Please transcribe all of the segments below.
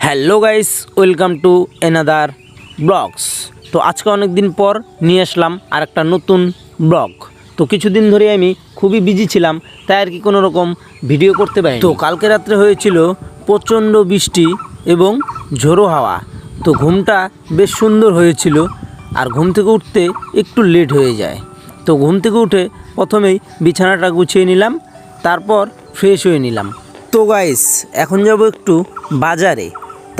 Hello guys, welcome to another blogs. তো আজকে অনেক দিন পর নিয়ে আসলাম আর একটা নতুন ব্লগ। তো কিছুদিন ধরে আমি খুবই বিজি ছিলাম, তাই আর কি কোনো রকম ভিডিও করতে পারি। তো কালকে রাত্রে হয়েছিল প্রচণ্ড বৃষ্টি এবং ঝোড়ো হাওয়া। তো ঘুমটা বেশ সুন্দর হয়েছিল, আর ঘুম থেকে উঠতে একটু লেট হয়ে যায়। তো ঘুম থেকে উঠে প্রথমেই বিছানাটা গুছিয়ে নিলাম, তারপর ফ্রেশ হয়ে নিলাম। তো গাইস, এখন যাব একটু বাজারে,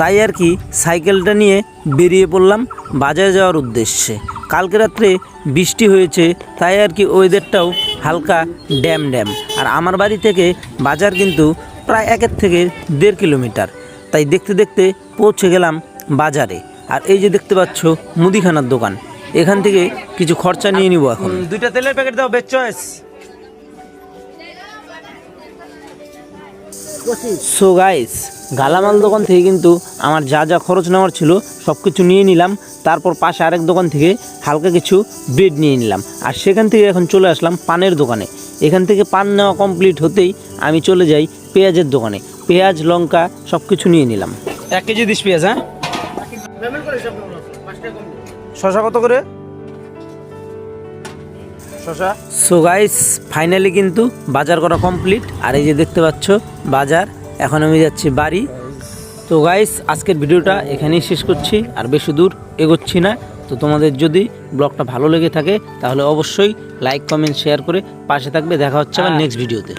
তাই আর কি সাইকেলটা নিয়ে বেরিয়ে পড়লাম বাজারে যাওয়ার উদ্দেশ্যে। কালকে রাত্রে বৃষ্টি হয়েছে, তাই আর কি ওয়েদারটাও হালকা ড্যাম ড্যাম। আর আমার বাড়ি থেকে বাজার কিন্তু প্রায় 1 থেকে 1.5 কিলোমিটার। তাই দেখতে দেখতে পৌঁছে গেলাম বাজারে। আর এই যে দেখতে পাচ্ছ মুদিখানার দোকান, এখান থেকে কিছু খরচা নিয়ে নিব। এখন 2টা তেলের প্যাকেট দাও, বেস্ট চয়েস। সো গাইস, গালামাল দোকান থেকে কিন্তু আমার যা যা খরচ নেওয়ার ছিল সব কিছু নিয়ে নিলাম। তারপর পাশে আরেক দোকান থেকে হালকা কিছু ব্রেড নিয়ে নিলাম। আর সেখান থেকে এখন চলে আসলাম পানের দোকানে। এখান থেকে পান নেওয়া কমপ্লিট হতেই আমি চলে যাই পেঁয়াজের দোকানে। পেঁয়াজ, লঙ্কা সব কিছু নিয়ে নিলাম। 1 কেজি দিস পেঁয়াজ। হ্যাঁ, শশা কত করে? সো গাইস, ফাইনালি কিন্তু বাজার করা কমপ্লিট। আর এই যে দেখতে পাচ্ছ বাজার। এখন আমি যাচ্ছি বাড়ি। তো গাইস, আজকের ভিডিওটা এখানেই শেষ করছি, আর বেশি দূর এগোচ্ছি না। তো তোমাদের যদি ব্লগটা ভালো লেগে থাকে তাহলে অবশ্যই লাইক, কমেন্ট, শেয়ার করে পাশে থাকবে। দেখা হচ্ছে আমার নেক্সট ভিডিওতে।